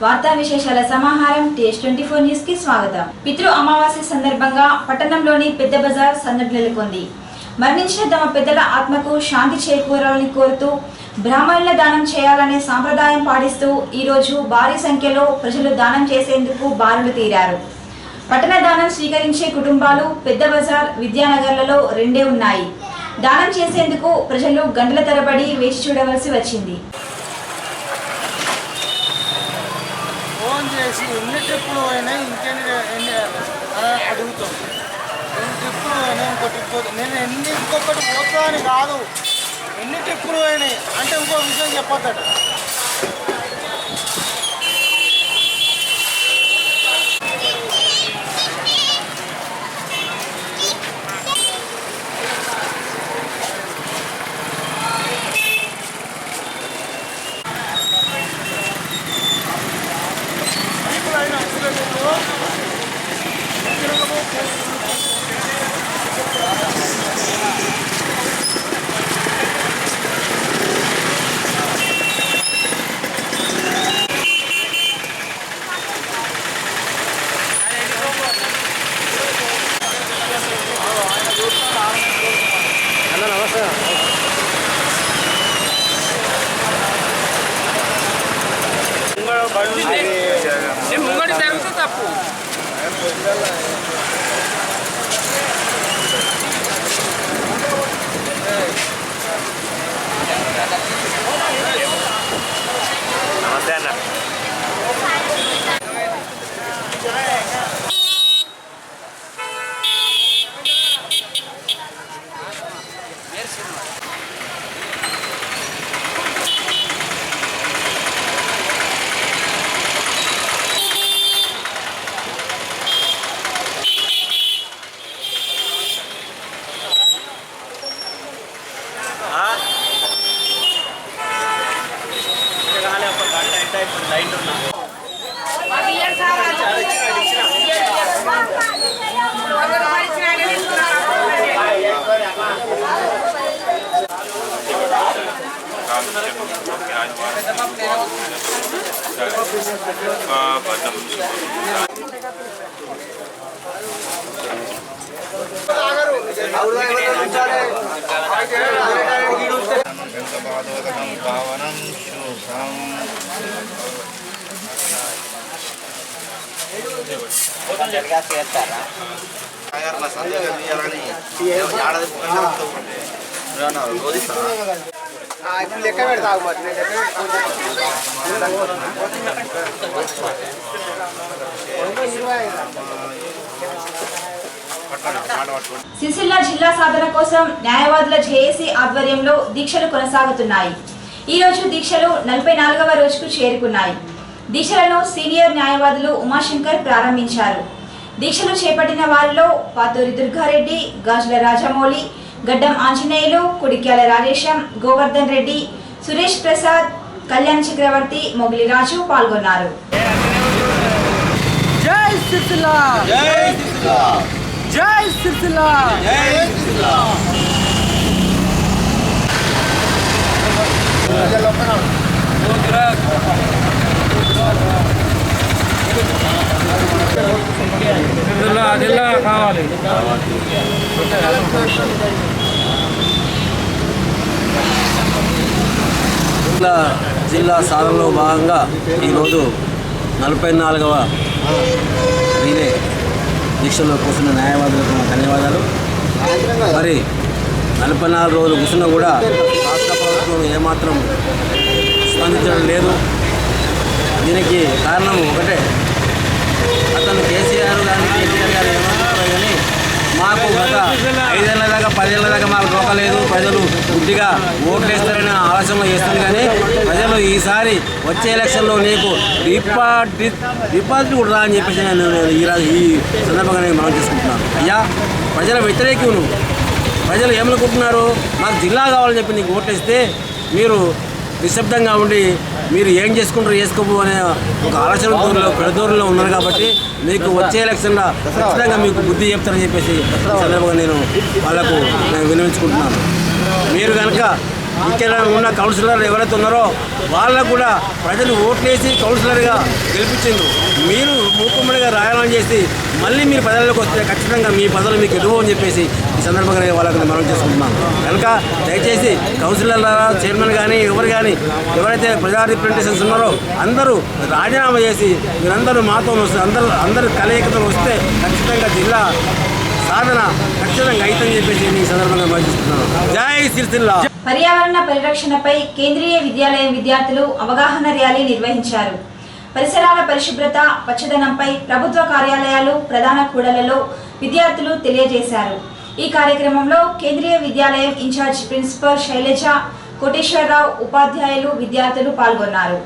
వార్తా విశేషాల సమాహారం TH24 న్యూస్ కి స్వాగతం. పితృ అమావాస్య సందర్భంగా పట్టణంలోని పెద్ద బజార్ సందడి నెలకొంది. మరణించిన తమ పెద్దల ఆత్మకు శాంతి చేకూరాలని కోరుతూ బ్రాహ్మణుల దానం చేయాలనే సాంప్రదాయం పాటిస్తూ ఈ రోజు భారీ సంఖ్యలో ప్రజలు దానం చేసేందుకు బారులు తీరారు. పట్టణ దానం స్వీకరించే కుటుంబాలు పెద్ద బజార్, విద్యానగర్లలో రెండే ఉన్నాయి. దానం చేసేందుకు ప్రజలు గంటల తరబడి వేచి చూడవలసి వచ్చింది. ఫోన్ చేసి ఎన్ని ట్రిప్పులు అయినా అడుగుతాం. ఎన్ని ట్రిప్పులు అయినా నేను ఇంకొకటి పోతా అని కాదు, ఎన్ని ట్రిప్పులు అయినాయి అంటే ఇంకో విషయం చెప్పొద్దట. ముంగడి జరిగితే తప్పు. నమస్తే అన్న. లెక్క పెడతా సిరిసిల్ల జిల్లా సాధన కోసం న్యాయవాదుల జేఏసీ ఆధ్వర్యంలో దీక్షలు కొనసాగుతున్నాయి. ఈ రోజు దీక్షలు 44వ రోజుకు చేరుకున్నాయి. దీక్షలను సీనియర్ న్యాయవాదులు ఉమాశంకర్ ప్రారంభించారు. దీక్షలు చేపట్టిన వారిలో పాతూరి దుర్గారెడ్డి, గాజుల రాజమౌళి, గడ్డం ఆంజనేయులు, కుడిక్యాల రాజేశం, గోవర్ధన్ రెడ్డి, సురేష్ ప్రసాద్, కళ్యాణ్ చక్రవర్తి, మొగిలి రాజు పాల్గొన్నారు. జై సిరిసిల్ల, జై సిరిసిల్ల, జై సిరిసిల్ల, జై సిరిసిల్ల. అదిలా కావాలి. జిల్లా సాధనలో భాగంగా ఈరోజు 44వ రీలే దీక్షలో కూర్చున్న న్యాయవాదులకు ధన్యవాదాలు. మరి 44 రోజులు కూర్చున్నా కూడా రాష్ట్ర ప్రభుత్వం ఏమాత్రం స్పందించడం లేదు. దీనికి కారణం ఒకటే, అతను కేసీఆర్ కానీ కేటీఆర్ గారు ఏమంటున్నారు కానీ మాకు గత 5 ఏళ్ళ దాకా 10 ఏళ్ళ దాకా మాకు దొరకలేదు, ప్రజలు గుడ్డిగా ఓట్లు వేస్తారని ఆలోచనలో చేస్తుంది. కానీ ప్రజలు ఈసారి వచ్చే ఎలక్షన్లో నీకు డిపాజిట్ కూడా రా అని చెప్పేసి నేను ఈ సందర్భంగా నేను మనం చేసుకుంటున్నాను. అయ్యా, ప్రజల వ్యతిరేకి నువ్వు. ప్రజలు ఏమనుకుంటున్నారు, మాకు జిల్లా కావాలని చెప్పి నీకు ఓట్లు వేస్తే మీరు నిశ్శబ్దంగా ఉండి మీరు ఏం చేసుకుంటారు చేసుకోబో అనే ఒక ఆలోచన పెడదూరులో ఉన్నారు. కాబట్టి మీకు వచ్చే ఎలక్షన్లో ఖచ్చితంగా మీకు బుద్ధి చెప్తారని చెప్పేసి సందర్భంగా నేను వాళ్ళకు విన్నవించుకుంటున్నాను. మీరు కనుక ఇక్కడ ఉన్న కౌన్సిలర్ ఎవరైతే ఉన్నారో వాళ్ళకు కూడా ప్రజలు ఓట్లేసి కౌన్సిలర్గా గెలిపించిండ్రు. మీరు మూకుమ్మడిగా రాయాలని చేసి మళ్ళీ మీరు పదవులకు వస్తే ఖచ్చితంగా మీ పదవులు మీకు ఎదువు అని చెప్పేసి ఈ సందర్భంగా వాళ్ళకి మనం చేసుకుంటున్నాం. కనుక దయచేసి కౌన్సిలర్ల చైర్మన్ కానీ ఎవరు కానీ ఎవరైతే ప్రజా రిప్రజెంటేషన్స్ ఉన్నారో అందరూ రాజీనామా చేసి మీరందరూ మాతో వస్తే అందరూ కలయికతో వస్తే ఖచ్చితంగా జిల్లా సాధన ఖచ్చితంగా అయితని చెప్పేసి ఈ సందర్భంగా భావిస్తున్నాను. జై సిరిసిల్ల. పర్యావరణ పరిరక్షణపై కేంద్రీయ విద్యాలయం విద్యార్థులు అవగాహన ర్యాలీ నిర్వహించారు. పరిసరాల పరిశుభ్రత, పచ్చదనంపై ప్రభుత్వ కార్యాలయాలు, ప్రధాన కూడళ్లలో విద్యార్థులు తెలియజేశారు. ఈ కార్యక్రమంలో కేంద్రీయ విద్యాలయం ఇన్ఛార్జ్ ప్రిన్సిపల్ శైలజ, కోటేశ్వరరావు, ఉపాధ్యాయులు, విద్యార్థులు పాల్గొన్నారు.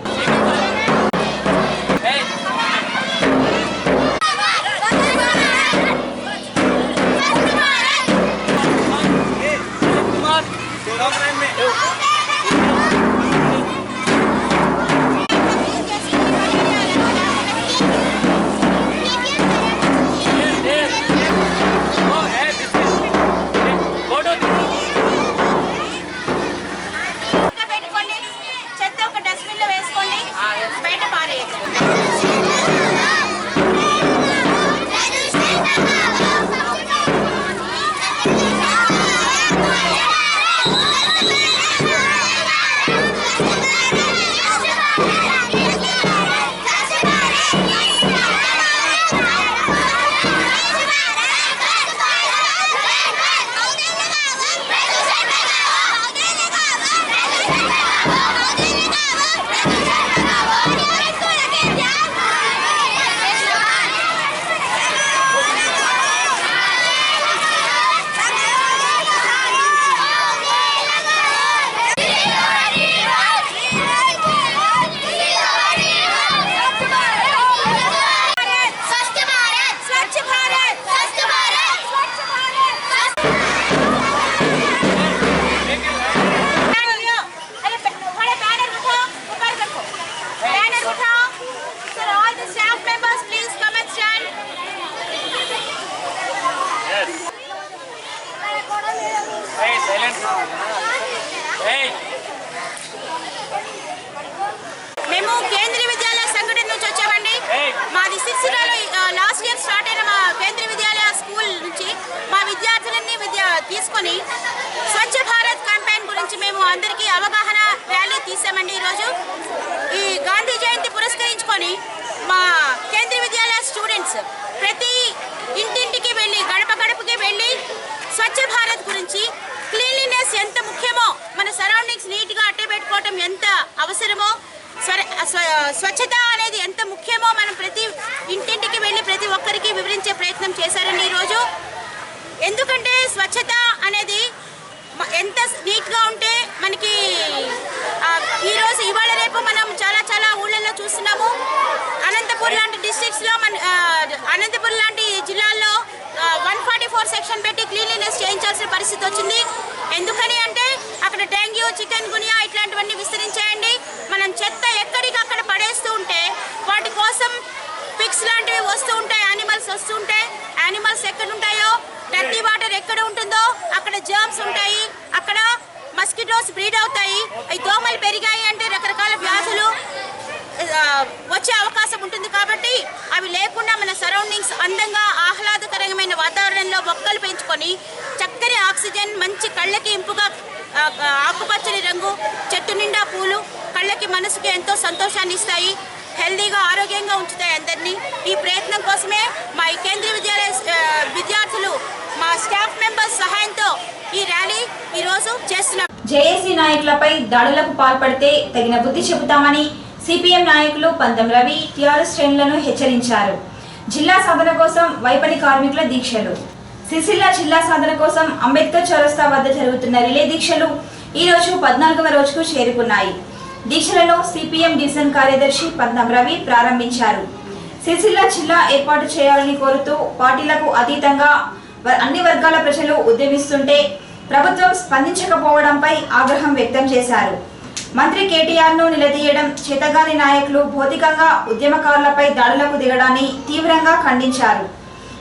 మేము కేంద్రీయ విద్యాలయ సంఘటన నుంచి వచ్చామండి. మాది సిరిసిల్లలో లాస్ట్ ఇయర్ స్టార్ట్ అయిన మా కేంద్రీయ విద్యాలయ స్కూల్ నుంచి మా విద్యార్థులన్నీ తీసుకొని స్వచ్ఛ భారత్ క్యాంపెయిన్ గురించి మేము అందరికీ అవగాహన ర్యాలీ తీసామండి. ఈరోజు ఈ గాంధీ జయంతి పురస్కరించుకొని మా కేంద్రీయ విద్యాలయ స్టూడెంట్స్ ప్రతి ఇంటింటికి వెళ్ళి గడప గడపకి వెళ్ళి స్వచ్ఛ భారత్ గురించి, క్లీన్లీనెస్ ఎంత ముఖ్యమో, మన సరౌండింగ్స్ నీట్గా అట్టే పెట్టుకోవటం ఎంత అవసరమో, స్వచ్ఛత అనేది ఎంత ముఖ్యమో మనం ప్రతి ఇంటింటికి వెళ్ళి ప్రతి ఒక్కరికి వివరించే ప్రయత్నం చేశారండి ఈరోజు. ఎందుకంటే స్వచ్ఛత అనేది ఎంత నీట్గా ఉంటే మనకి ఈరోజు ఇవాళ రేపు మనం చాలా ఊళ్ళల్లో చూస్తున్నాము. అనంతపూర్ లాంటి డిస్ట్రిక్ట్స్లో అనంతపూర్ లాంటి జిల్లాల్లో 144 సెక్షన్ పెట్టి క్లీన్లీనెస్ చేయించాల్సిన పరిస్థితి వచ్చింది. ఎందుకని అంటే అక్కడ డెంగ్యూ, చికెన్ గునియా ఇట్లాంటివన్నీ విస్తరించాయండి. మనం చెత్త ఎక్కడికక్కడ పడేస్తూ ఉంటే వాటి కోసం పిక్స్ లాంటివి వస్తూ ఉంటాయి, యానిమల్స్ వస్తూ ఉంటాయి. యానిమల్స్ ఎక్కడ ఉంటాయో, డర్టీ వాటర్ ఎక్కడ ఉంటుందో అక్కడ జర్మ్స్ ఉంటాయి, అక్కడ మస్కిటోస్ బ్రీడ్ అవుతాయి. ఈ దోమలు పెరిగాయి అంటే రకరకాల వ్యాధులు వచ్చే అవకాశం ఉంటుంది. కాబట్టి అవి లేకుండా మన సరౌండింగ్స్ అందంగా ఆహ్లాదకరమైన వాతావరణంలో మొక్కలు పెంచుకొని చక్కని ఆక్సిజన్, మంచి కళ్ళకి ఇంపుగా ఆకుపచ్చని రంగు, చెట్టు నిండా పూలు కళ్ళకి మనసుకి ఎంతో సంతోషాన్ని ఇస్తాయి, హెల్దీగా ఆరోగ్యంగా ఉంచుతాయి అందరినీ. ఈ ప్రయత్నం కోసమే మా కేంద్రీయ విద్యాలయ విద్యార్థులు మా స్టాఫ్ మెంబర్స్ సహాయంతో ఈ ర్యాలీ ఈరోజు చేస్తున్నాం. జేఏసీ నాయకులపై దాడులకు పాల్పడితే తగిన బుద్ధి చెబుతామని సిపిఎం నాయకులు పంతం రవి టీఆర్ఎస్ శ్రేణులను హెచ్చరించారు. జిల్లా సాధన కోసం వైపని కార్మికుల దీక్షలు. సిరిసిల్ల జిల్లా సాధన కోసం అంబేద్కర్ చౌరస్తా వద్ద జరుగుతున్న రిలే దీక్షలు ఈ రోజు 14వ రోజుకు చేరుకున్నాయి. దీక్షలను సిపిఎం డివిజన్ కార్యదర్శి పంతం రవి ప్రారంభించారు. సిరిసిల్ల జిల్లా ఏర్పాటు చేయాలని కోరుతూ పార్టీలకు అతీతంగా అన్ని వర్గాల ప్రజలు ఉద్యమిస్తుంటే ప్రభుత్వం స్పందించకపోవడంపై ఆగ్రహం వ్యక్తం చేశారు. మంత్రి కేటీఆర్ను నిలదీయడం, చేతగాని నాయకులు భౌతికంగా ఉద్యమకారులపై దాడులకు దిగడాన్ని తీవ్రంగా ఖండించారు.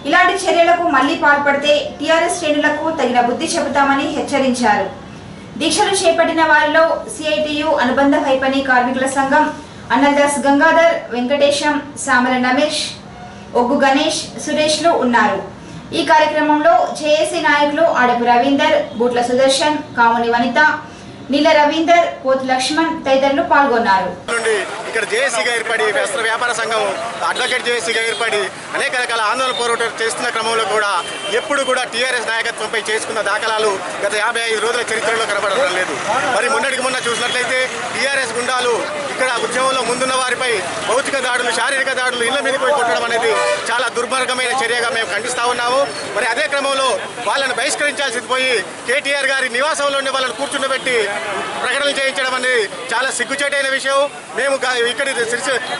ఇలాంటి చర్యలకు మళ్లీ పాల్పడితే టీఆర్ఎస్ శ్రేణులకు తగిన బుద్ధి చెబుతామని హెచ్చరించారు. దీక్షలు చేపట్టిన వారిలో సిఐటియు అనుబంధ వైపని కార్మికుల సంఘం అన్నదాస్ గంగాధర్, వెంకటేశం, సామల రమేష్, ఒగ్గు గణేష్, సురేష్లు ఉన్నారు. ఈ కార్యక్రమంలో జేఏసీ నాయకులు ఆడపు రవీందర్, బూట్ల సుదర్శన్, కాముని వనిత, నీల రవీందర్, పోతు లక్ష్మణ్ తదితరులు పాల్గొన్నారు. ఇక్కడ జేఏసీగా ఏర్పడి వస్త్ర వ్యాపార సంఘం అడ్వకేట్ జేఏసీగా ఏర్పడి అనేక రకాల ఆందోళన పోరాటం చేస్తున్న క్రమంలో కూడా ఎప్పుడు కూడా టీఆర్ఎస్ నాయకత్వంపై చేసుకున్న దాఖలాలు గత 55 రోజుల చరిత్రలో కనబడడం లేదు. మరి మొన్నటికి మొన్న చూసినట్లయితే టీఆర్ఎస్ గుండాలు ఇక్కడ ఉద్యమంలో ముందున్న వారిపై భౌతిక దాడులు, శారీరక దాడులు, ఇళ్ల మీదకి పోయి కొట్టడం అనేది చాలా దుర్మార్గమైన చర్యగా మేము ఖండిస్తా ఉన్నాము. మరి అదే క్రమంలో వాళ్ళని బహిష్కరించాల్సింది పోయి కేటీఆర్ గారి నివాసంలోనే వాళ్ళని కూర్చుండబెట్టి ప్రకటనలు చేయించడం అనేది చాలా సిగ్గుచేటైన విషయం. మేము ఇక్కడ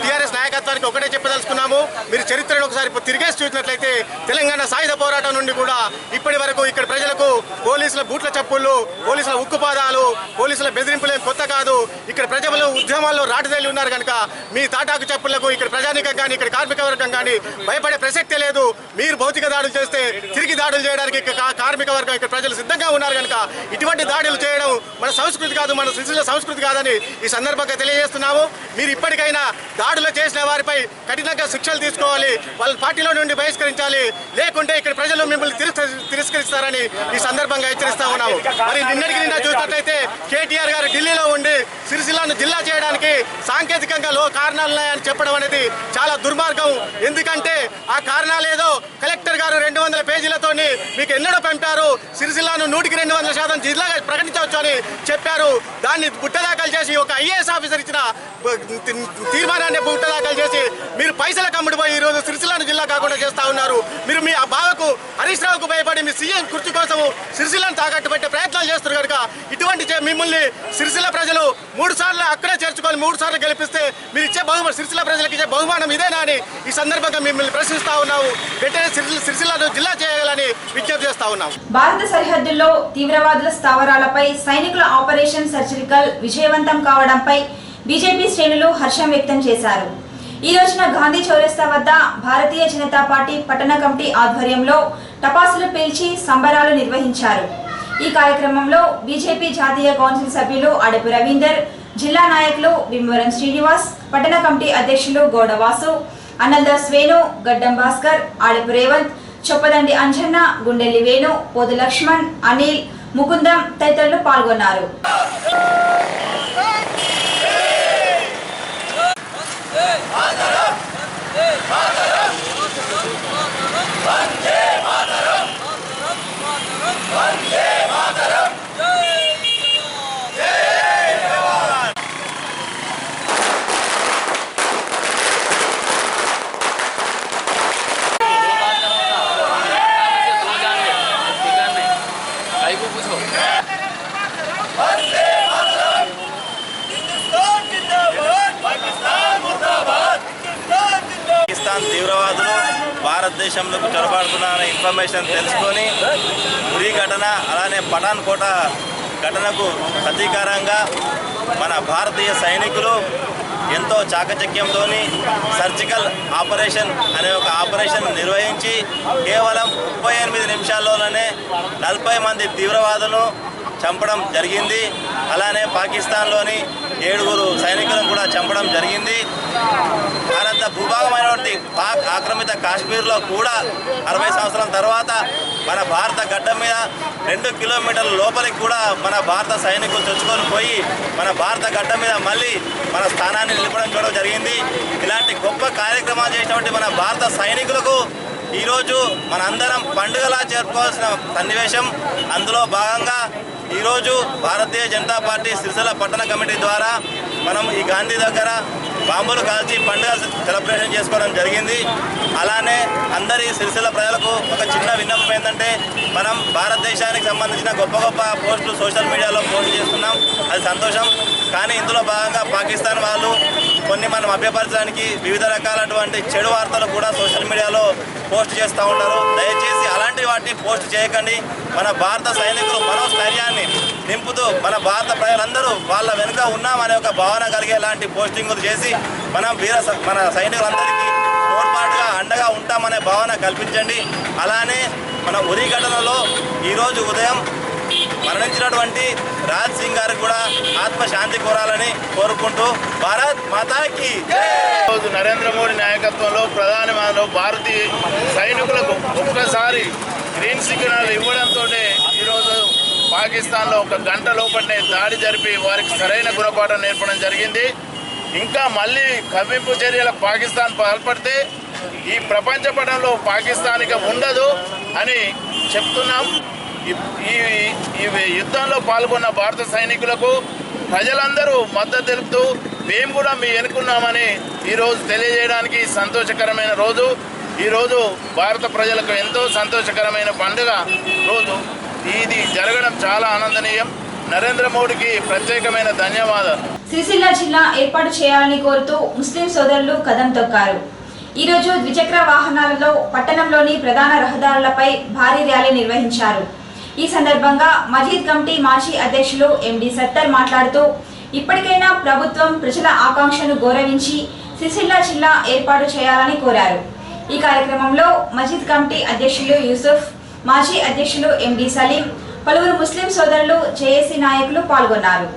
టీఆర్ఎస్ నాయకత్వానికి ఒకటే చెప్పదలుచుకున్నాము. మీరు చరిత్రను ఒకసారి తిరిగేసి చూసినట్లయితే తెలంగాణ సాయుధ పోరాటం నుండి కూడా ఇప్పటి వరకు ఇక్కడ ప్రజలకు పోలీసుల బూట్ల చప్పుళ్ళు, పోలీసుల ఉక్కుపాదాలు, పోలీసుల బెదిరింపులేం కొత్త కాదు. ఇక్కడ ప్రజలు ఉద్యమాల్లో రాటుదేలి ఉన్నారు కనుక మీ తాటాకు చప్పుళ్లకు ఇక్కడ ప్రజానీకం కానీ ఇక్కడ కార్మిక వర్గం కానీ భయపడే ప్రసక్తే లేదు. మీరు భౌతిక దాడులు చేస్తే తిరిగి దాడులు చేయడానికి కార్మిక వర్గం ఇక్కడ ప్రజలు సిద్ధంగా ఉన్నారు కనుక ఇటువంటి దాడులు చేయడం మన సంస్కృతి కాదు, మన సిరిసిల్ల సంస్కృతి కాదని ఈ సందర్భంగా తెలియజేస్తున్నాము. మీరు ఇప్పటికైనా దాడులు చేసిన వారిపై కఠినంగా శిక్షలు తీసుకోవాలి, వాళ్ళ పార్టీలో నుండి బహిష్కరించాలి, లేకుంటే ఇక్కడ ప్రజలు మిమ్మల్ని తిరస్కరిస్తారని ఈ సందర్భంగా హెచ్చరిస్తా ఉన్నాము. మరి నిన్నటికి నిన్న చూసినట్లయితే కేటీఆర్ గారు ఢిల్లీలో ఉండి సిరిసిల్లను జిల్లా చేయడానికి సాంకేతికంగా కారణాలు ఉన్నాయని చెప్పడం అనేది చాలా దుర్మార్గం. ఎందుకంటే ఆ కారణాలు ఏదో కలెక్టర్ గారు 200 పేజీలతో మీకు ఎన్నడో పంపారు, సిరిసిల్లను 100% జిల్లాగా ప్రకటించవచ్చు అని చెప్పారు. దాన్ని బుట్టదాఖలు చేసి ఒక ఐఏఎస్ ఆఫీసర్ ఇచ్చిన తీర్మానాన్ని బుట్టదాఖలు చేసి మీరు పైసలకు అమ్ముడుపోయి ఈరోజు సిరిసిల్లను జిల్లా కాకుండా చేస్తా ఉన్నారు. మీరు మీ ఆ బావకు హరీష్ రావుకు భయపడి మీ సీఎం కుర్చీ కోసం సిరిసిల్లను తాకట్టు పెట్టే ప్రయత్నాలు చేస్తున్నారు కనుక ఇటువంటి మిమ్మల్ని సిరిసిల్ల ప్రజలు 3 సార్లు అక్కడే చేర్చుకొని 3 సార్లు గెలిపిస్తే మీరు ఇచ్చే బహుమానం, సిరిసిల్ల ప్రజలకు ఇచ్చే బహుమానం ఇదేనా అని ఈ సందర్భంగా మిమ్మల్ని ప్రశ్నిస్తా ఉన్నాము. వెంటనే సిరిసిల్లను జిల్లా చేయాలని విజ్ఞప్తి చేస్తా ఉన్నాము. భారత సరిహద్దుల్లో తీవ్రవాదుల స్థావరాలపై సైనికుల ఆపరేషన్ సర్జికల్ విజయవంతం కావడంపై బీజేపీ శ్రేణులు హర్షం వ్యక్తం చేశారు. ఈ రోజున గాంధీ చౌరస్తా వద్ద భారతీయ జనతా పార్టీ పట్టణ కమిటీ ఆధ్వర్యంలో టపాసులు పేల్చి సంబరాలు నిర్వహించారు. ఈ కార్యక్రమంలో బీజేపీ జాతీయ కౌన్సిల్ సభ్యులు అడపు రవీందర్, జిల్లా నాయకులు భీమవరం శ్రీనివాస్, పట్టణ కమిటీ అధ్యక్షులు గౌడవాసు, అన్నల్దాస్ వేణు, గడ్డం భాస్కర్, ఆడపు రేవంత్, చొప్పదండి అంజన్న, గుండెల్లి వేణు, పోదు లక్ష్మణ్, అనిల్, ముకుందం తదితరులు పాల్గొన్నారు. తీవ్రవాదులు భారతదేశంలోకి చొరబడుతున్నారనే ఇన్ఫర్మేషన్ తెలుసుకొని ఉరి ఘటన అలానే పఠాన్ కోట ఘటనకు ప్రతీకారంగా మన భారతీయ సైనికులు ఎంతో చాకచక్యంతో సర్జికల్ ఆపరేషన్ అనే ఒక ఆపరేషన్ నిర్వహించి కేవలం 38 నిమిషాల్లోనే 40 మంది తీవ్రవాదులను చంపడం జరిగింది. అలానే పాకిస్తాన్లోని 7 సైనికులను కూడా చంపడం జరిగింది. భారత భూభాగమైనటువంటి పాక్ ఆక్రమిత కాశ్మీర్లో కూడా 60 సంవత్సరాల తర్వాత మన భారత గడ్డ మీద 2 కిలోమీటర్ల లోపలికి కూడా మన భారత సైనికులు చొచ్చుకొని పోయి మన భారత గడ్డ మీద మళ్ళీ మన స్థానాన్ని నిలపడం చూడడం జరిగింది. ఇలాంటి గొప్ప కార్యక్రమాలు చేసినటువంటి మన భారత సైనికులకు ఈరోజు మనందరం పండుగలా జరుపుకోవాల్సిన సన్నివేశం. అందులో భాగంగా ఈరోజు భారతీయ జనతా పార్టీ సిరిసిల్ల పట్టణ కమిటీ ద్వారా మనం ఈ గాంధీ దగ్గర బాంబులు కాల్చి పండుగ సెలబ్రేషన్ చేసుకోవడం జరిగింది. అలానే అందరి సిరిసిల్ల ప్రజలకు ఒక చిన్న విన్నపం ఏంటంటే, మనం భారతదేశానికి సంబంధించిన గొప్ప గొప్ప పోస్టులు సోషల్ మీడియాలో పోస్ట్ చేస్తున్నాం, అది సంతోషం. కానీ ఇందులో భాగంగా పాకిస్తాన్ వాళ్ళు కొన్ని మనం అభ్యపరచడానికి వివిధ రకాలటువంటి చెడు వార్తలు కూడా సోషల్ మీడియాలో పోస్ట్ చేస్తూ ఉంటారు. దయచేసి అలాంటి వాటిని పోస్ట్ చేయకండి. మన భారత సైనికులు మనోస్థైర్యాన్ని నింపుతూ మన భారత ప్రజలందరూ వాళ్ళ వెనుక ఉన్నామనే ఒక భావన కలిగేలాంటి పోస్టింగులు చేసి మన సైనికులందరికీ తోడ్పాటుగా అండగా ఉంటామనే భావన కల్పించండి. అలానే మన ఉరి ఘటనలో ఈరోజు ఉదయం మరణించినటువంటి రాజ్ సింగ్ గారికి కూడా ఆత్మశాంతి కోరాలని కోరుకుంటూ భారత్ మాతాకి రోజు నరేంద్ర మోడీ నాయకత్వంలో ప్రధానమంత్రిలో భారతీయ సైనికులకు ఒక్కసారి గ్రీన్ సిగ్నల్ ఇవ్వడంతో ఈరోజు పాకిస్తాన్లో ఒక గంట లోపలనే దాడి జరిపి వారికి సరైన గుణపాఠం నేర్పడం జరిగింది. ఇంకా మళ్ళీ కవ్వింపు చర్యలకు పాకిస్తాన్ పాల్పడితే ఈ ప్రపంచ పటంలో పాకిస్తాన్కి ఉండదు అని చెప్తున్నాం. ఈ యుద్ధంలో పాల్గొన్న భారత సైనికులకు ప్రజలందరూ మద్దతు తెలుపుతూ మేము కూడా మీ ఎన్నుకున్నామని ఈరోజు తెలియజేయడానికి సంతోషకరమైన రోజు. ఈరోజు భారత ప్రజలకు ఎంతో సంతోషకరమైన పండుగ రోజు. ఇది జరగడం చాలా ఆనందనీయం. నరేంద్ర మోడీకి ప్రత్యేకమైన ధన్యవాదాలు. సిరిసిల్ల జిల్లా ఏర్పాటు చేయాలని కోరుతూ ముస్లిం సోదరులు కదం తొక్కారు. ఈరోజు ద్విచక్ర వాహనాలలో పట్టణంలోని ప్రధాన రహదారులపై భారీ ర్యాలీ నిర్వహించారు. ఈ సందర్భంగా మజీద్ కమిటీ మాజీ అధ్యక్షులు ఎండి సత్తర్ మాట్లాడుతూ ఇప్పటికైనా ప్రభుత్వం ప్రజల ఆకాంక్షను గౌరవించి సిరిసిల్ల జిల్లా ఏర్పాటు చేయాలని కోరారు. ఈ కార్యక్రమంలో మజీద్ కమిటీ అధ్యక్షులు యూసుఫ్, మాజీ అధ్యక్షులు ఎండి సలీం, పలువురు ముస్లిం సోదరులు, జేఏసీ నాయకులు పాల్గొన్నారు.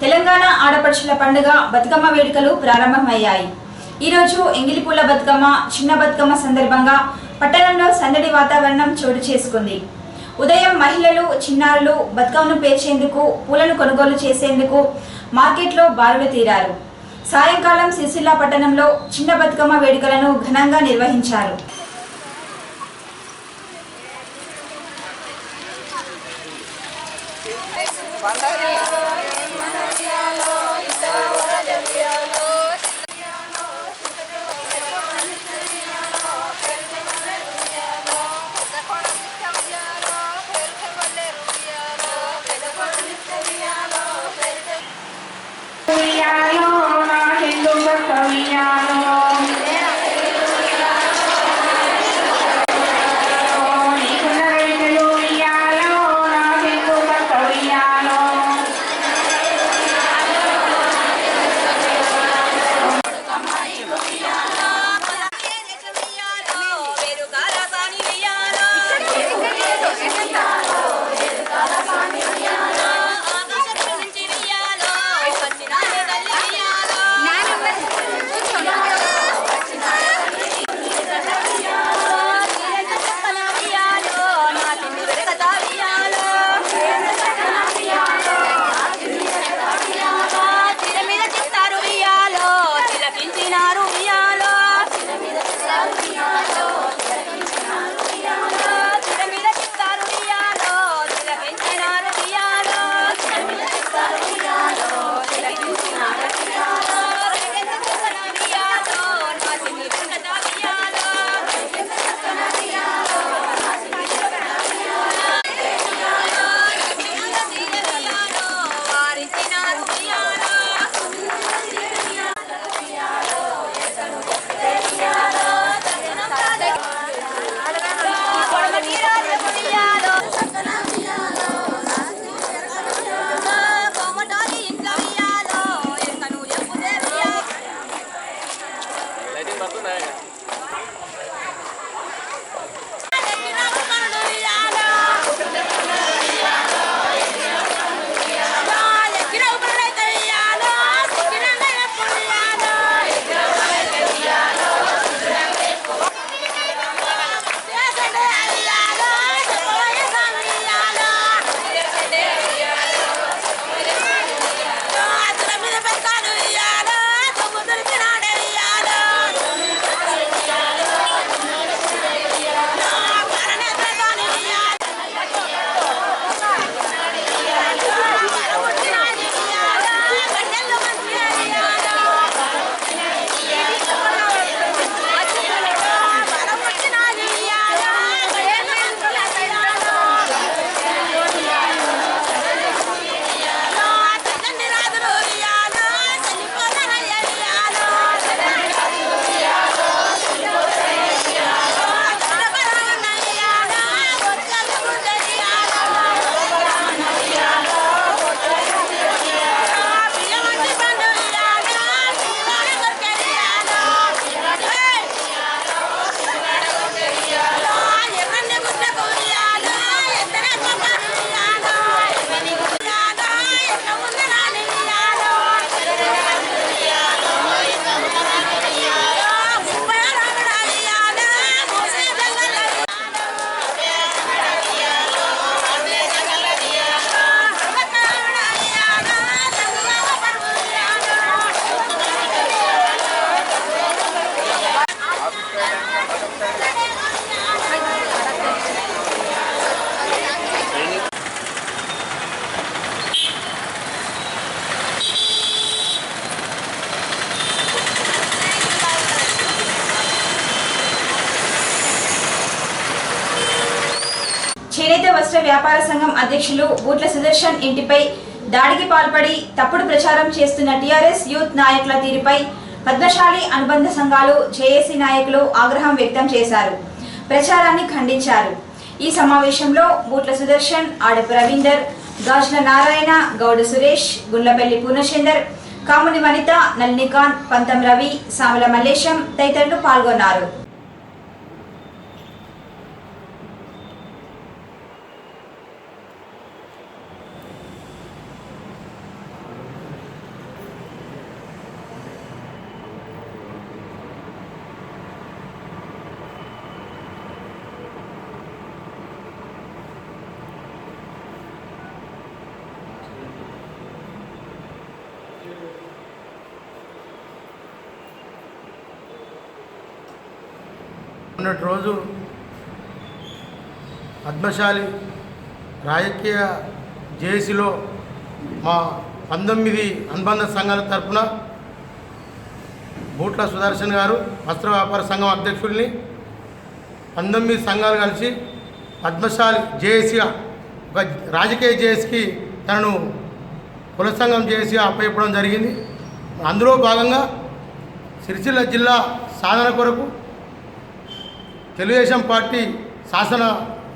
తెలంగాణ ఆడపడుచుల పండుగ బతుకమ్మ వేడుకలు ప్రారంభమయ్యాయి. ఈరోజు ఎంగిలిపూల బతుకమ్మ, చిన్న బతుకమ్మ సందర్భంగా పట్టణంలో సందడి వాతావరణం చోటు చేసుకుంది. ఉదయం మహిళలు, చిన్నారులు బతుకమ్మను పేర్చేందుకు, పూలను కొనుగోలు చేసేందుకు మార్కెట్లో బారులు తీరారు. సాయంకాలం సిరిసిల్ల పట్టణంలో చిన్న బతుకమ్మ వేడుకలను ఘనంగా నిర్వహించారు. వస్త్ర వ్యాపార సంఘం అధ్యక్షులు బూట్ల సుదర్శన్ ఇంటిపై దాడికి పాల్పడి తప్పుడు ప్రచారం చేస్తున్న టీఆర్ఎస్ యూత్ నాయకుల తీరుపై పద్మశాలి అనుబంధ సంఘాలు జేఏసీ నాయకులు ఆగ్రహం వ్యక్తం చేశారు. ప్రచారాన్ని ఖండించారు. ఈ సమావేశంలో బూట్ల సుదర్శన్, ఆడపు రవీందర్, గాజుల నారాయణ, గౌడ సురేష్, గుండ్లపల్లి పూర్ణచందర్, కాముని వనిత, నళినికాంత్, పంతం రవి, సామల మల్లేశం తదితరులు పాల్గొన్నారు. మొన్నటి రోజు పద్మశాలి రాజకీయ జేఏసీలో మా 19 అనుబంధ సంఘాల తరఫున బూట్ల సుదర్శన్ గారు వస్త్ర వ్యాపార సంఘం అధ్యక్షుడిని 19 సంఘాలు కలిసి పద్మశాలి జేఏసీగా ఒక రాజకీయ జేఏసీకి తనను కుల సంఘం జేఏసీగా అప్పచెప్పడం జరిగింది. అందులో భాగంగా సిరిసిల్ల జిల్లా సాధన కొరకు తెలుగుదేశం పార్టీ శాసన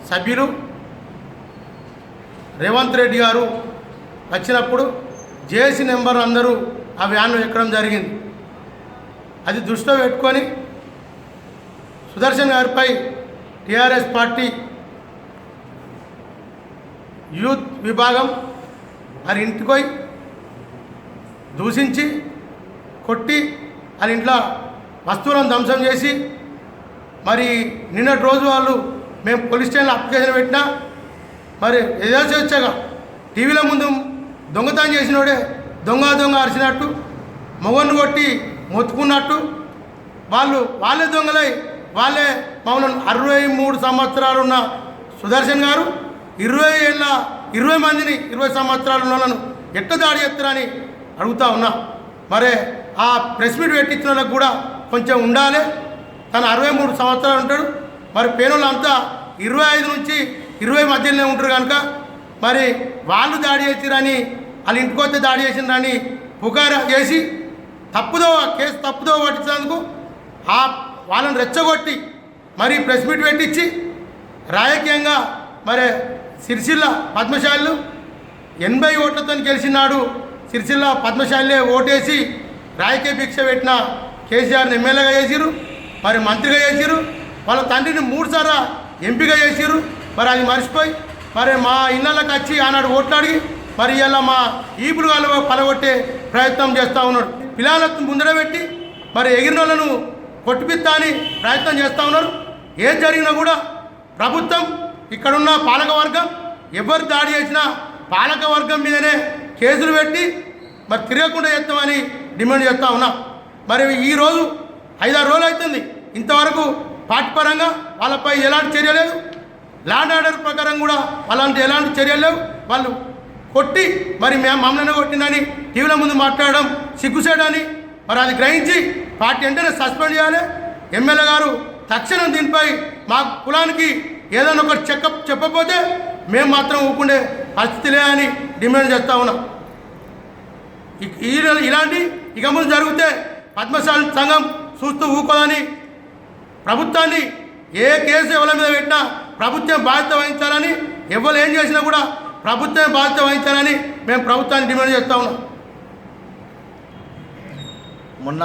సభ్యులు రేవంత్ రెడ్డి గారు వచ్చినప్పుడు జేఏసీ నెంబర్ అందరూ ఆ వ్యాన్ను ఎక్కడం జరిగింది. అది దృష్టిలో పెట్టుకొని సుదర్శన్ గారిపై టీఆర్ఎస్ పార్టీ యూత్ విభాగం వారి ఇంటికి పోయి దూషించి కొట్టి వారి ఇంట్లో వస్తువులను ధ్వంసం చేసి మరి నిన్నటి రోజు వాళ్ళు మేము పోలీస్ స్టేషన్లో అప్లికేషన్ పెట్టినా మరి యథేచ్ఛగా టీవీల ముందు దొంగతనం చేసినోడే దొంగ అరిచినట్టు మొగన్ను కొట్టి మొత్తుకున్నట్టు వాళ్ళే దొంగలై వాళ్ళే మమ్మల్ని 63 సంవత్సరాలు ఉన్న సుదర్శన్ గారు 20 మందిని 20 సంవత్సరాలు ఉన్న వాళ్ళను ఎట్లా దాడి చేస్తారని అడుగుతా ఉన్నా. మరి ఆ ప్రెస్ మీట్ పెట్టించిన వాళ్ళకు కూడా కొంచెం ఉండాలి. తను 63 సంవత్సరాలు ఉంటాడు. మరి పేనులంతా 25 నుంచి 20 మధ్యలోనే ఉంటారు కనుక మరి వాళ్ళు దాడి చేసిరని వాళ్ళ ఇంటికి వస్తే దాడి చేసిందని పుకారా చేసి కేసు తప్పుదో పట్టించినందుకు వాళ్ళని రెచ్చగొట్టి మరి ప్రెస్ మీట్ పెట్టించి రాజకీయంగా మరి సిరిసిల్ల పద్మశాలిలు 80 ఓట్లతో గెలిచినాడు. సిరిసిల్ల పద్మశాలిలే ఓటేసి రాజకీయ భిక్ష పెట్టిన కేసీఆర్ని ఎమ్మెల్యేగా చేసిరు, మరి మంత్రిగా చేసిరు, వాళ్ళ తండ్రిని 3 సార్లు ఎంపీగా చేసిరు. మరి అది మర్చిపోయి మరి మా ఇళ్ళకి వచ్చి ఆనాడు ఓట్లాడి మరి ఇలా మా ఈపులు వాళ్ళు పలగొట్టే ప్రయత్నం చేస్తూ ఉన్నాడు. పిల్లలను ముందర పెట్టి మరి ఎగిరిన వాళ్ళను కొట్టిపిస్తా అని ప్రయత్నం చేస్తూ ఉన్నారు. ఏం జరిగినా కూడా ప్రభుత్వం ఇక్కడున్న పాలకవర్గం ఎవరు దాడి చేసినా పాలకవర్గం మీదనే కేసులు పెట్టి మరి తిరగకుండా చేస్తామని డిమాండ్ చేస్తూ ఉన్నాం. మరి ఈరోజు 5-6 రోజులు అవుతుంది, ఇంతవరకు పార్టీ పరంగా వాళ్ళపై ఎలాంటి చర్య లేదు. ల్యాండ్ ఆర్డర్ ప్రకారం కూడా అలాంటి ఎలాంటి చర్యలు లేవు. వాళ్ళు కొట్టి మరి మేము మమ్మల్ని కొట్టిందని టీవీల ముందు మాట్లాడడం సిగ్గుసేడని మరి అది గ్రహించి పార్టీ వెంటనే సస్పెండ్ చేయాలి. ఎమ్మెల్యే గారు తక్షణం దీనిపై మా కులానికి ఏదైనా ఒకటి చెప్పకపోతే మేము మాత్రం ఊపుకుండే పరిస్థితి లేదని డిమాండ్ చేస్తూ ఉన్నాం. ఇలాంటి ఇక ముందు జరిగితే పద్మశాలి సంఘం చూస్తూ ఊకోదని ప్రభుత్వాన్ని ఏ కేసు ఎవరి మీద పెట్టినా ప్రభుత్వం బాధ్యత వహించాలని, ఎవరు ఏం చేసినా కూడా ప్రభుత్వమే బాధ్యత వహించాలని మేము ప్రభుత్వాన్ని డిమాండ్ చేస్తూ ఉన్నాం. మొన్న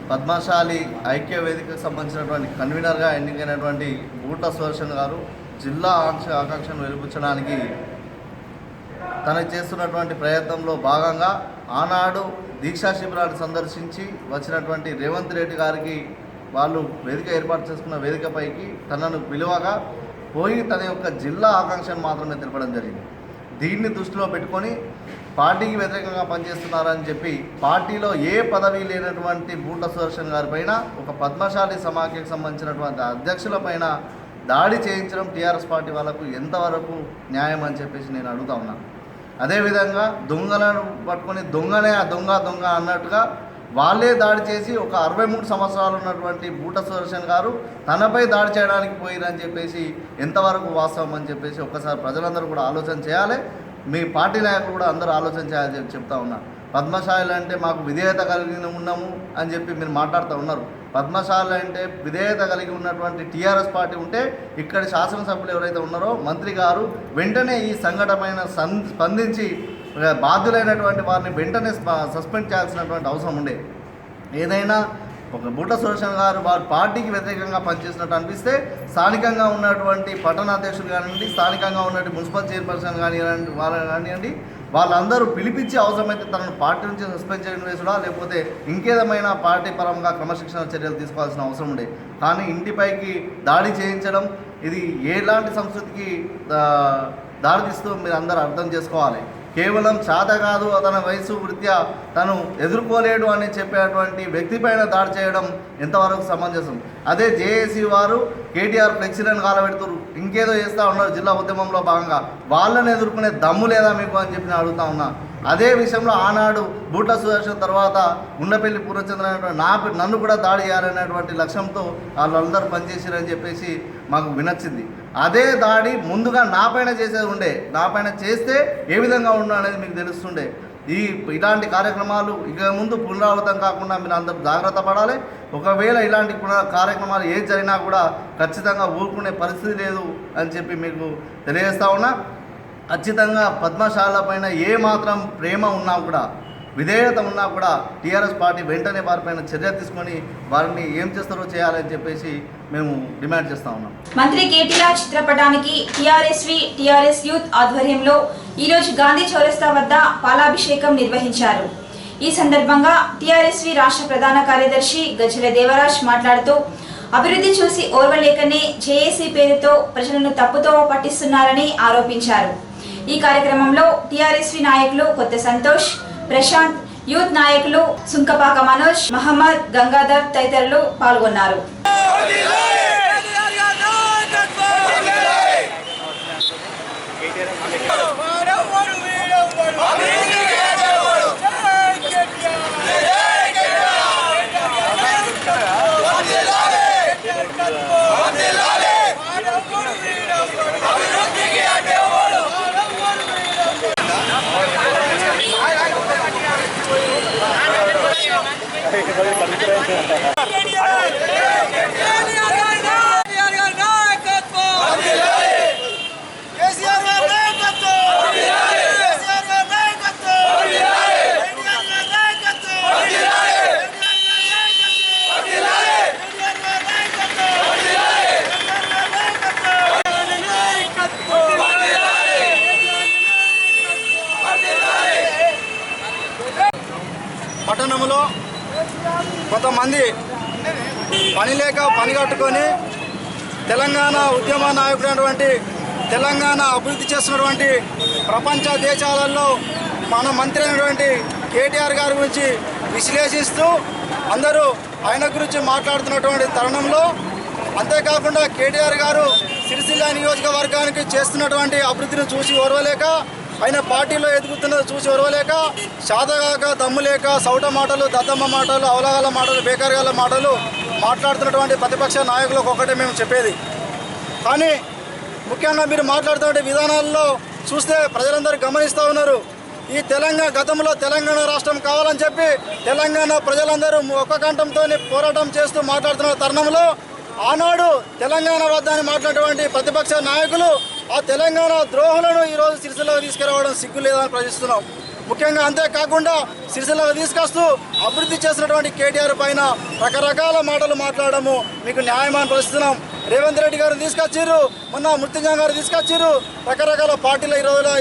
పద్మశాలి ఐక్య వేదికకు సంబంధించినటువంటి కన్వీనర్గా ఎన్నికైనటువంటి బూట్ల సుదర్శన్ గారు జిల్లా ఆకాంక్షను వెలిపించడానికి తనకు చేస్తున్నటువంటి ప్రయత్నంలో భాగంగా ఆనాడు దీక్షా శిబిరాన్ని సందర్శించి వచ్చినటువంటి రేవంత్ రెడ్డి గారికి వాళ్ళు వేదిక ఏర్పాటు చేసుకున్న వేదికపైకి తనను పిలువగా పోయి తన యొక్క జిల్లా ఆకాంక్షను మాత్రమే తెలపడం జరిగింది. దీన్ని దృష్టిలో పెట్టుకొని పార్టీకి వ్యతిరేకంగా పనిచేస్తున్నారని చెప్పి పార్టీలో ఏ పదవి లేనటువంటి బూట్ల సుదర్శన్ గారి పైన ఒక పద్మశాలి సమాఖ్యకు సంబంధించినటువంటి అధ్యక్షుల పైన దాడి చేయించడం టీఆర్ఎస్ పార్టీ వాళ్ళకు ఎంతవరకు న్యాయం అని చెప్పేసి నేను అడుగుతా ఉన్నాను. అదేవిధంగా దొంగలను పట్టుకొని దొంగనే ఆ దొంగ అన్నట్టుగా వాళ్ళే దాడి చేసి ఒక 63 సంవత్సరాలు ఉన్నటువంటి బూట సుదర్శన్ గారు తనపై దాడి చేయడానికి పోయిరని చెప్పేసి ఎంతవరకు వాస్తవం అని చెప్పేసి ఒక్కసారి ప్రజలందరూ కూడా ఆలోచన చేయాలి. మీ పార్టీ నాయకులు కూడా అందరూ ఆలోచన చేయాలని చెప్తా ఉన్నారు. పద్మశాలి అంటే మాకు విధేయత కలిగి ఉన్నాము అని చెప్పి మీరు మాట్లాడుతూ ఉన్నారు. పద్మశాలి అంటే విధేయత కలిగి ఉన్నటువంటి టీఆర్ఎస్ పార్టీ ఉంటే ఇక్కడ శాసనసభ్యులు ఎవరైతే ఉన్నారో మంత్రి గారు వెంటనే ఈ సంఘటన స్పందించి బాధ్యులైనటువంటి వారిని వెంటనే సస్పెండ్ చేయాల్సినటువంటి అవసరం ఉండే. ఏదైనా ఒక బూట సుదర్శన్ గారు వారి పార్టీకి వ్యతిరేకంగా పనిచేసినట్టు అనిపిస్తే స్థానికంగా ఉన్నటువంటి పట్టణాధ్యక్షులు కానివ్వండి, స్థానికంగా ఉన్నటువంటి మున్సిపల్ చైర్పర్సన్ కానివ్వండి, వాళ్ళు కానివ్వండి, వాళ్ళందరూ పిలిపించి అవసరమైతే తనను పార్టీ నుంచి సస్పెండ్ చేయడం వేసుడా లేకపోతే ఇంకేదమైనా పార్టీ పరంగా క్రమశిక్షణ చర్యలు తీసుకోవాల్సిన అవసరం ఉండే. కానీ ఇంటిపైకి దాడి చేయించడం ఇది ఎలాంటి సంస్కృతికి దారితీస్తూ మీరు అందరూ అర్థం చేసుకోవాలి. కేవలం చేత కాదు తన వయసు వృత్యా తను ఎదుర్కోలేడు అని చెప్పేటువంటి వ్యక్తిపైన దాడి చేయడం ఎంతవరకు సమంజసం? అదే జేఏసీ వారు కేటీఆర్ ఫ్లెక్సీలను కాలబెడుతున్నారు, ఇంకేదో చేస్తూ ఉన్నారు జిల్లా ఉద్యమంలో భాగంగా. వాళ్ళని ఎదుర్కొనే దమ్ము లేదా మీకు అని చెప్పి నేను అడుగుతా ఉన్నా. అదే విషయంలో ఆనాడు బూట్ల సుదర్శన్ తర్వాత ఉండపల్లి పూర్ణచంద్ర నన్ను కూడా దాడి చేయాలనేటువంటి లక్ష్యంతో వాళ్ళందరూ పనిచేసారని చెప్పేసి మాకు వినొచ్చింది. అదే దాడి ముందుగా నా పైన చేసేది ఉండే, నా పైన చేస్తే ఏ విధంగా ఉండు అనేది మీకు తెలుస్తుండే. ఇలాంటి కార్యక్రమాలు ఇక ముందు పునరావృతం కాకుండా మీరు అందరూ జాగ్రత్త పడాలి. ఒకవేళ ఇలాంటి కార్యక్రమాలు ఏం జరిగినా కూడా ఖచ్చితంగా ఊరుకునే పరిస్థితి లేదు అని చెప్పి మీకు తెలియజేస్తా ఉన్నా. ఖచ్చితంగా పద్మశాల పైన ఏ మాత్రం ప్రేమ ఉన్నా కూడా, విధేయత ఉన్నా కూడా టీఆర్ఎస్ పార్టీ వెంటనే వారిపైన చర్య తీసుకొని వారిని ఏం చేస్తారో చేయాలని చెప్పేసి మేము డిమాండ్ చేస్తా ఉన్నాం. మంత్రి కేటీఆర్ చిత్రపటానికి టీఆర్ఎస్ యూత్ ఆధ్వర్యంలో ఈరోజు గాంధీ చౌరస్తా వద్ద పాలాభిషేకం నిర్వహించారు. ఈ సందర్భంగా టీఆర్ఎస్వి రాష్ట్ర ప్రధాన కార్యదర్శి గజ్జల దేవరాజ్ మాట్లాడుతూ అభివృద్ధి చూసి ఓర్వలేకనే జేఏసీ పేరుతో ప్రజలను తప్పుతో పట్టిస్తున్నారని ఆరోపించారు. ఈ కార్యక్రమంలో టీఆర్ఎస్వి నాయకులు కొత్త సంతోష్, ప్రశాంత్, యూత్ నాయకులు సుంకపాక మనోజ్, మహమ్మద్, గంగాధర్ తదితరులు పాల్గొన్నారు. పట్టణంలో కొంతమంది పని లేక పని కట్టుకొని తెలంగాణ ఉద్యమ నాయకుడైనటువంటి, తెలంగాణ అభివృద్ధి చేస్తున్నటువంటి ప్రపంచ దేశాలలో మన మంత్రి అయినటువంటి కేటీఆర్ గారి గురించి విశ్లేషిస్తూ అందరూ ఆయన గురించి మాట్లాడుతున్నటువంటి తరుణంలో, అంతేకాకుండా కేటీఆర్ గారు సిరిసిల్ల నియోజకవర్గానికి చేస్తున్నటువంటి అభివృద్ధిని చూసి ఓర్వలేక, ఆయన పార్టీలో ఎదుగుతున్నది చూసి ఓర్వలేక, శాతగాక దమ్ము లేక సౌట మాటలు, దద్దమ్మ మాటలు, అవలగాల మాటలు, బేకారిగాల మాటలు మాట్లాడుతున్నటువంటి ప్రతిపక్ష నాయకులకు ఒకటే మేము చెప్పేది. కానీ ముఖ్యంగా మీరు మాట్లాడుతున్న విధానాల్లో చూస్తే ప్రజలందరూ గమనిస్తూ ఉన్నారు. ఈ గతంలో తెలంగాణ రాష్ట్రం కావాలని చెప్పి తెలంగాణ ప్రజలందరూ ఒక్క కంఠంతో పోరాటం చేస్తూ మాట్లాడుతున్న తరుణంలో ఆనాడు తెలంగాణ వద్ద అని మాట్లాడేటువంటి ప్రతిపక్ష నాయకులు ఆ తెలంగాణ ద్రోహులను ఈరోజు సిరిసిల్లకు తీసుకురావడం సిగ్గు లేదని ప్రశ్నిస్తున్నాం. ముఖ్యంగా అంతేకాకుండా సిరిసిల్లకు తీసుకొస్తూ అభివృద్ధి చేసినటువంటి కేటీఆర్ పైన రకరకాల మాటలు మాట్లాడము మీకు న్యాయమని ప్రశ్నిస్తున్నాం. రేవంత్ రెడ్డి గారు తీసుకొచ్చారు, మొన్న మృత్యుంజయం గారు తీసుకొచ్చారు, రకరకాల పార్టీలు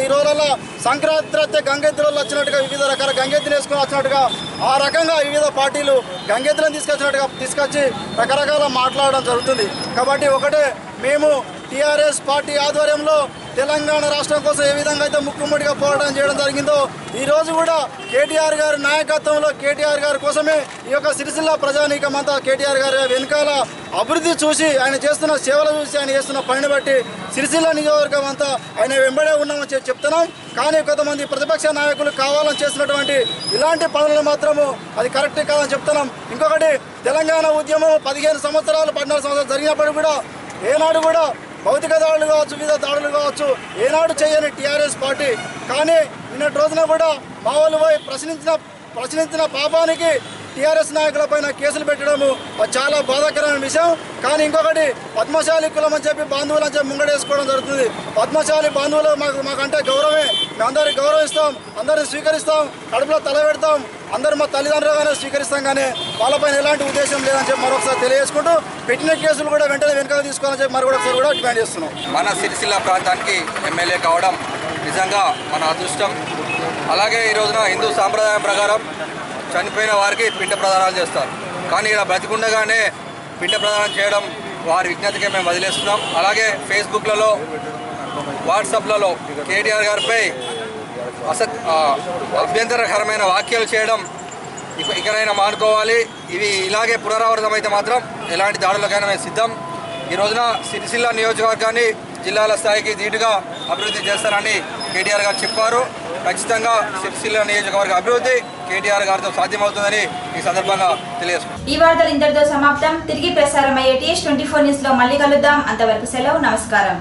ఈ రోజులలో సంక్రాంతి గంగెద్దులలో వచ్చినట్టుగా వివిధ రకాల గంగెద్దులు వేసుకొని వచ్చినట్టుగా ఆ రకంగా వివిధ పార్టీలు గంగెద్దులను తీసుకొచ్చి రకరకాల మాట్లాడడం జరుగుతుంది. కాబట్టి ఒకటే, మేము టీఆర్ఎస్ పార్టీ ఆధ్వర్యంలో తెలంగాణ రాష్ట్రం కోసం ఏ విధంగా అయితే ముక్కుముడిగా పోరాటం చేయడం జరిగిందో ఈరోజు కూడా కేటీఆర్ గారి నాయకత్వంలో కేటీఆర్ గారి కోసమే ఈ యొక్క సిరిసిల్ల ప్రజానీకం అంతా కేటీఆర్ గారి వెనుకాల అభివృద్ధి చూసి ఆయన చేస్తున్న సేవలు చూసి ఆయన చేస్తున్న పనిని బట్టి సిరిసిల్ల నియోజకవర్గం అంతా ఆయన వెంబడే ఉన్నామని చెప్తున్నాం. కానీ కొంతమంది ప్రతిపక్ష నాయకులు కావాలని చేసినటువంటి ఇలాంటి పనులు మాత్రము అది కరెక్ట్ కాదని చెప్తున్నాం. ఇంకొకటి తెలంగాణ ఉద్యమం 15 సంవత్సరాలు 14 సంవత్సరాలు జరిగినప్పుడు కూడా ఏనాడు కూడా భౌతిక దాడులు కావచ్చు, వివిధ దాడులు కావచ్చు, ఏనాడు చేయని టీఆర్ఎస్ పార్టీ కానీ నిన్నటి రోజున కూడా మా వాళ్ళు పోయి ప్రశ్నించిన పాపానికి టీఆర్ఎస్ నాయకులపైన కేసులు పెట్టడము అది చాలా బాధాకరమైన విషయం. కానీ ఇంకొకటి పద్మశాలి కులం అని చెప్పి బంధువులు అని చెప్పి ముంగడేసుకోవడం జరుగుతుంది. పద్మశాలి బంధువులు మాకంటే గౌరవమే, మేము అందరినీ గౌరవిస్తాం, అందరినీ స్వీకరిస్తాం, కడుపులో తల పెడతాం, అందరూ మా తల్లిదండ్రులుగానే స్వీకరిస్తాం. కానీ వాళ్ళపైన ఎలాంటి ఉద్దేశం లేదని చెప్పి మరొకసారి తెలియజేసుకుంటూ పెట్టిన కేసులు కూడా వెంటనే వెనుక తీసుకోవాలని చెప్పి మరొకసారి కూడా డిమాండ్ చేస్తున్నాం. మన సిరిసిల్ల ప్రాంతానికి ఎమ్మెల్యే కావడం నిజంగా మన అదృష్టం. అలాగే ఈ రోజున హిందూ సాంప్రదాయం ప్రకారం చనిపోయిన వారికి పిండ ప్రదానాలు చేస్తారు. కానీ ఇలా బ్రతికుండగానే పిండ ప్రదానం చేయడం వారి విజ్ఞతకే మేము వదిలేస్తున్నాం. అలాగే ఫేస్బుక్లలో వాట్సాప్లలో కేటీఆర్ గారిపై అభ్యంతరకరమైన వ్యాఖ్యలు చేయడం ఇకనైనా మానుకోవాలి. ఇవి ఇలాగే పునరావృతం అయితే మాత్రం ఎలాంటి దాడులకైనా మేము సిద్ధం. ఈ రోజున సిరిసిల్ల నియోజకవర్గాన్ని జిల్లాల స్థాయికి ధీటుగా అభివృద్ధి చేస్తారని కేటీఆర్ గారు చెప్పారు. ఖచ్చితంగా సిరిసిల్ల నియోజకవర్గ అభివృద్ధి కేటీఆర్ గారితో సాధ్యమవుతుందని ఈ సందర్భంగా తెలియజేస్తున్నాం. ఈ వార్తలు ఇంతటితో సమాప్తం. తిరిగి ప్రసారం అయ్యే TH24 న్యూస్ లో మళ్ళీ కలుద్దాం. అంతవరకు సెలవు, నమస్కారం.